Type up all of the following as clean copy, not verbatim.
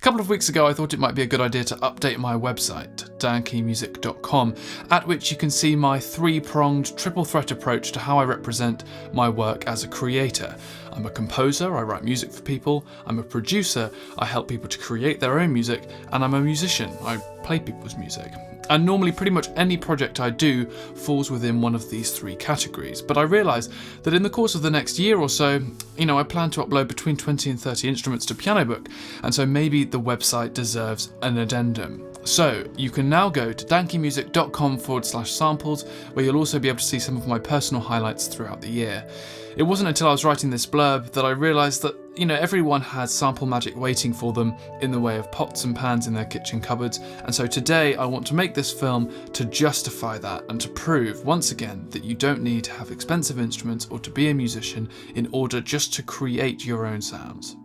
couple of weeks ago I thought it might be a good idea to update my website, dankeymusic.com, at which you can see my three-pronged triple threat approach to how I represent my work as a creator. I'm a composer, I write music for people, I'm a producer, I help people to create their own music, and I'm a musician, I play people's music. And normally pretty much any project I do falls within one of these three categories. But I realised that in the course of the next year or so, I plan to upload between 20 and 30 instruments to Piano Book, and so maybe the website deserves an addendum. So you can now go to dankeymusic.com/samples, where you'll also be able to see some of my personal highlights throughout the year. It wasn't until I was writing this blurb that I realised that, everyone has sample magic waiting for them in the way of pots and pans in their kitchen cupboards, and so today I want to make this film to justify that and to prove, once again, that you don't need to have expensive instruments or to be a musician in order just to create your own sounds.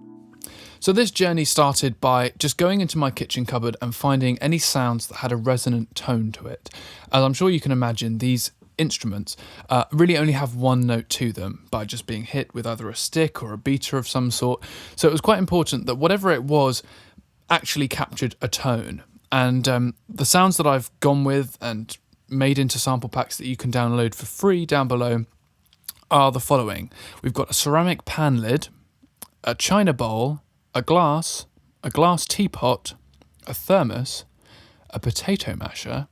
So this journey started by just going into my kitchen cupboard and finding any sounds that had a resonant tone to it. As I'm sure you can imagine, these instruments really only have one note to them by just being hit with either a stick or a beater of some sort. So it was quite important that whatever it was actually captured a tone. And the sounds that I've gone with and made into sample packs that you can download for free down below are the following. We've got a ceramic pan lid, a china bowl, a glass teapot, a thermos, a potato masher,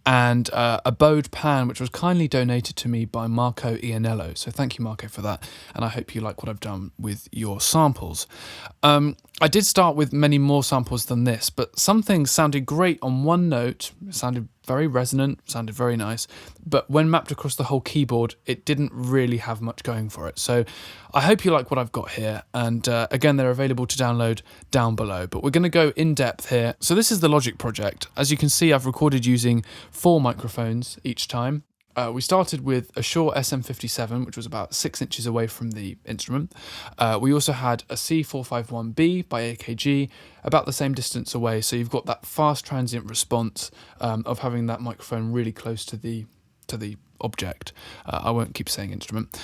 and a bowed pan, which was kindly donated to me by Marco Ianello. So thank you, Marco, for that, and I hope you like what I've done with your samples. I did start with many more samples than this, but some things sounded great on one note, it sounded very resonant, sounded very nice, but when mapped across the whole keyboard, it didn't really have much going for it. So I hope you like what I've got here, and again, they're available to download down below, but we're going to go in depth here. So this is the Logic project. As you can see, I've recorded using 4 microphones each time. We started with a Shure SM57, which was about 6 inches away from the instrument. We also had a C451B by AKG, about the same distance away, so you've got that fast transient response of having that microphone really close to the object. I won't keep saying instrument.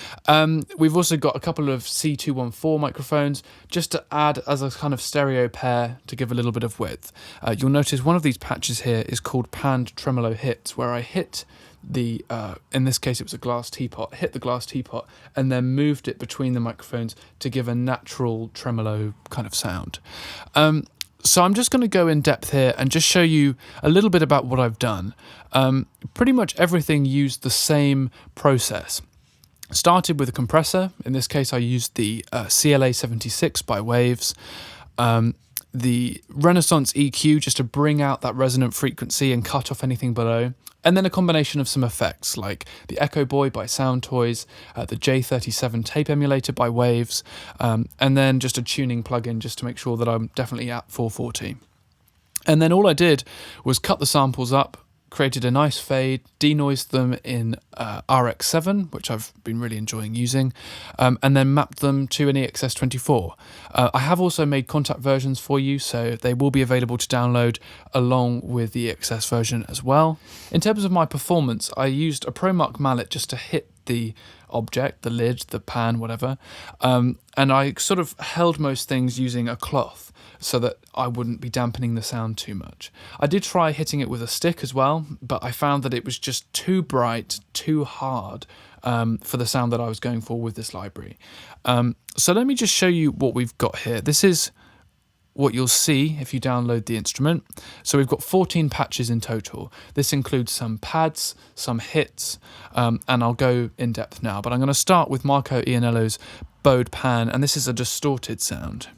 We've also got a couple of C214 microphones just to add as a kind of stereo pair to give a little bit of width. You'll notice one of these patches here is called panned tremolo hits, where I hit the, in this case it was a glass teapot, hit the glass teapot and then moved it between the microphones to give a natural tremolo kind of sound. So I'm just going to go in depth here and just show you a little bit about what I've done. Pretty much everything used the same process. Started with a compressor. In this case, I used the CLA76 by Waves. The Renaissance EQ just to bring out that resonant frequency and cut off anything below. And then a combination of some effects like the Echo Boy by Sound Toys, the J37 tape emulator by Waves, and then just a tuning plugin just to make sure that I'm definitely at 440. And then all I did was cut the samples up, created a nice fade, denoised them in RX7, which I've been really enjoying using, and then mapped them to an EXS24. I have also made contact versions for you, so they will be available to download along with the EXS version as well. In terms of my performance, I used a ProMark mallet just to hit the object, the lid, the pan, whatever, and I sort of held most things using a cloth so that I wouldn't be dampening the sound too much. I did try hitting it with a stick as well, but I found that it was just too bright, too hard for the sound that I was going for with this library. So let me just show you what we've got here. This is what you'll see if you download the instrument. So we've got 14 patches in total. This includes some pads, some hits, and I'll go in depth now, but I'm going to start with Marco Ianello's bowed pan, and this is a distorted sound.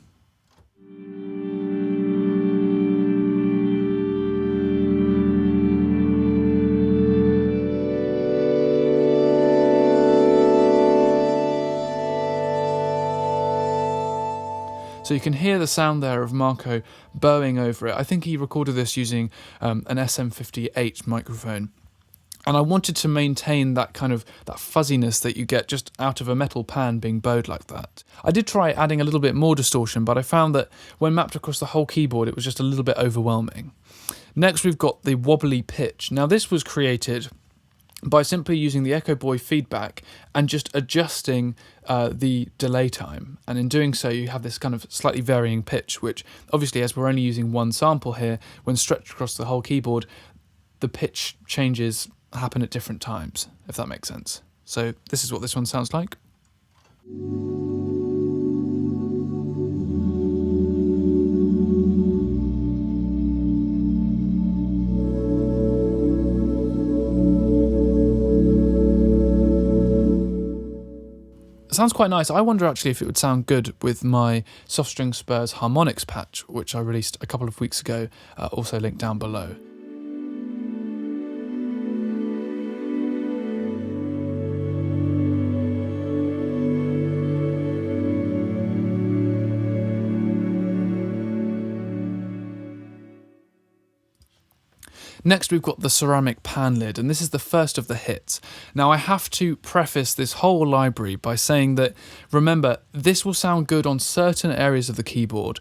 So you can hear the sound there of Marco bowing over it. I think he recorded this using an SM58 microphone. And I wanted to maintain that kind of that fuzziness that you get just out of a metal pan being bowed like that. I did try adding a little bit more distortion, but I found that when mapped across the whole keyboard, it was just a little bit overwhelming. Next, we've got the wobbly pitch. Now, this was created by simply using the Echo Boy feedback and just adjusting the delay time. And in doing so, you have this kind of slightly varying pitch, which obviously, as we're only using one sample here, when stretched across the whole keyboard, the pitch changes happen at different times, if that makes sense. So this is what this one sounds like. Sounds quite nice. I wonder actually if it would sound good with my Soft String Spurs Harmonics patch, which I released a couple of weeks ago, also linked down below. Next, we've got the ceramic pan lid, and this is the first of the hits. Now, I have to preface this whole library by saying that, remember, this will sound good on certain areas of the keyboard,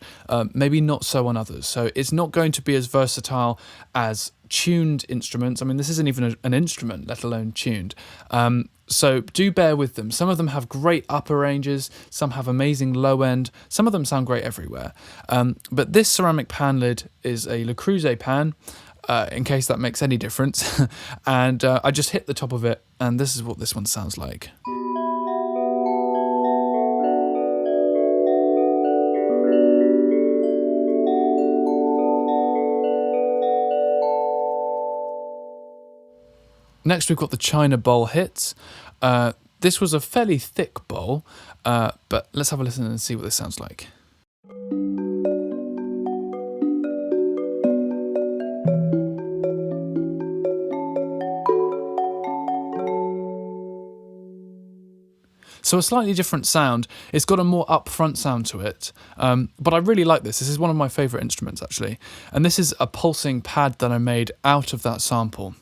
maybe not so on others. So it's not going to be as versatile as tuned instruments. I mean, this isn't even an instrument, let alone tuned. So do bear with them. Some of them have great upper ranges, some have amazing low end, some of them sound great everywhere. But this ceramic pan lid is a Le Creuset pan, in case that makes any difference. And I just hit the top of it, and this is what this one sounds like. Next, we've got the China bowl hits. This was a fairly thick bowl, but let's have a listen and see what this sounds like. So a slightly different sound. It's got a more upfront sound to it, but I really like this. This is one of my favourite instruments, actually. And this is a pulsing pad that I made out of that sample.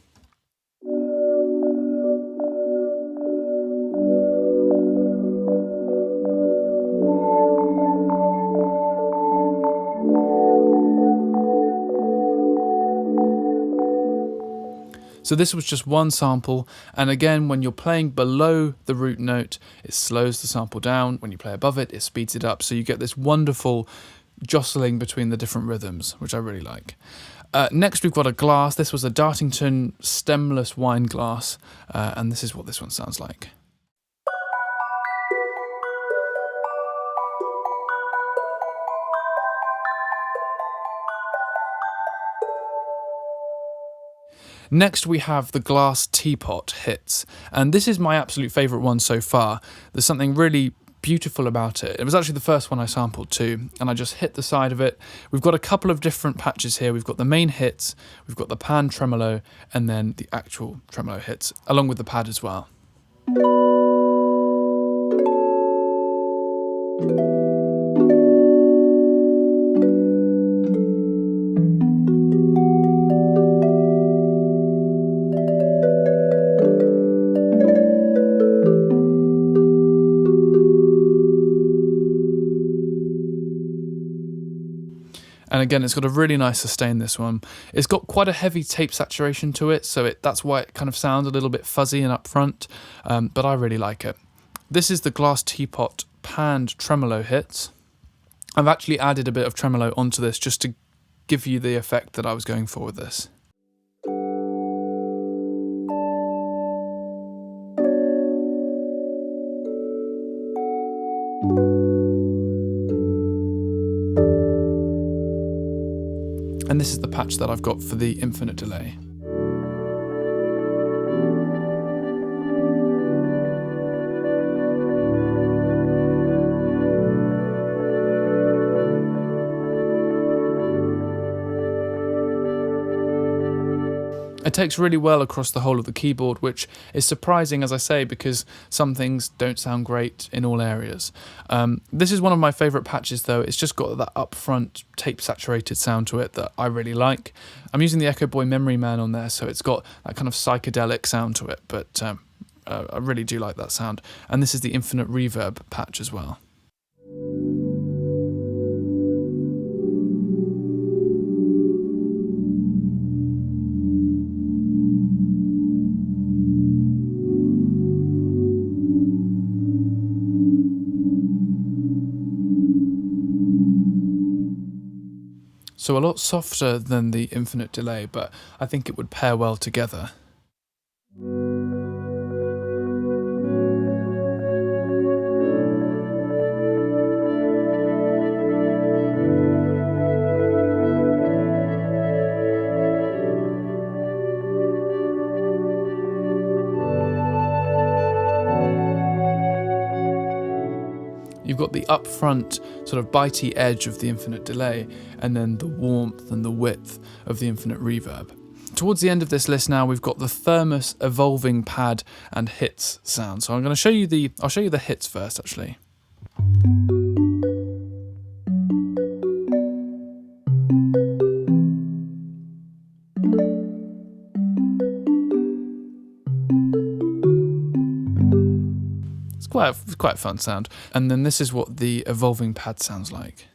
So this was just one sample, and again, when you're playing below the root note, it slows the sample down. When you play above it, it speeds it up. So you get this wonderful jostling between the different rhythms, which I really like. Next, we've got a glass. This was a Dartington stemless wine glass, and this is what this one sounds like. Next, we have the glass teapot hits, and this is my absolute favourite one so far. There's something really beautiful about it. It was actually the first one I sampled too, and I just hit the side of it. We've got a couple of different patches here. We've got the main hits, we've got the pan tremolo, and then the actual tremolo hits, along with the pad as well. And again, it's got a really nice sustain, this one. It's got quite a heavy tape saturation to it, so that's why it kind of sounds a little bit fuzzy and upfront, but I really like it. This is the glass teapot panned tremolo hits. I've actually added a bit of tremolo onto this just to give you the effect that I was going for with this. And this is the patch that I've got for the infinite delay. It takes really well across the whole of the keyboard, which is surprising, as I say, because some things don't sound great in all areas. This is one of my favourite patches, though. It's just got that upfront tape-saturated sound to it that I really like. I'm using the Echo Boy Memory Man on there, so it's got that kind of psychedelic sound to it, but I really do like that sound. And this is the Infinite Reverb patch as well. So a lot softer than the infinite delay, but I think it would pair well together. You've got the upfront sort of bitey edge of the infinite delay, and then the warmth and the width of the infinite reverb. Towards the end of this list now, we've got the Thermos evolving pad and hits sound. So I'm going to show you I'll show you the hits first, actually. It's quite a fun sound. And then this is what the evolving pad sounds like.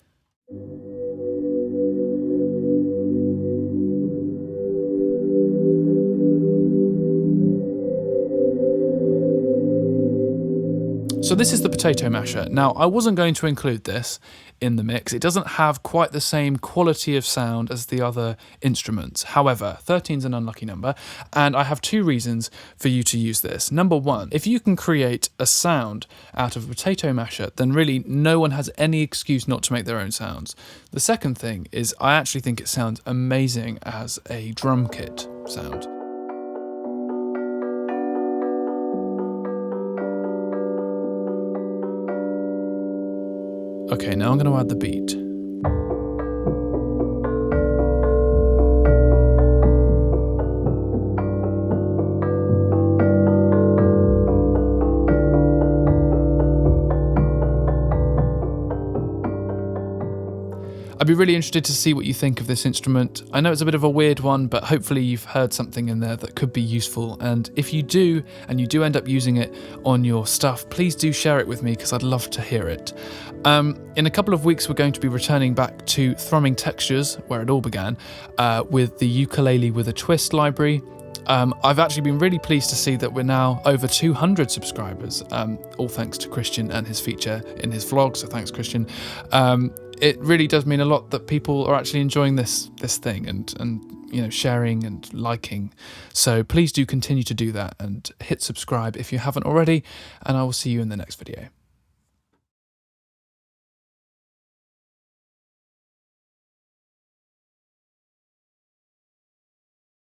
So this is the potato masher. Now, I wasn't going to include this in the mix. It doesn't have quite the same quality of sound as the other instruments. However, 13 is an unlucky number, and I have two reasons for you to use this. Number one, if you can create a sound out of a potato masher, then really no one has any excuse not to make their own sounds. The second thing is I actually think it sounds amazing as a drum kit sound. Okay, now I'm going to add the beat. I'd be really interested to see what you think of this instrument. I know it's a bit of a weird one, but hopefully you've heard something in there that could be useful. And if you do, and you do end up using it on your stuff, please do share it with me because I'd love to hear it. In a couple of weeks, we're going to be returning back to Thrumming Textures, where it all began, with the Ukulele with a Twist library. I've actually been really pleased to see that we're now over 200 subscribers, all thanks to Christian and his feature in his vlog, so thanks, Christian. It really does mean a lot that people are actually enjoying this thing and you know, sharing and liking. So please do continue to do that and hit subscribe if you haven't already, and I will see you in the next video.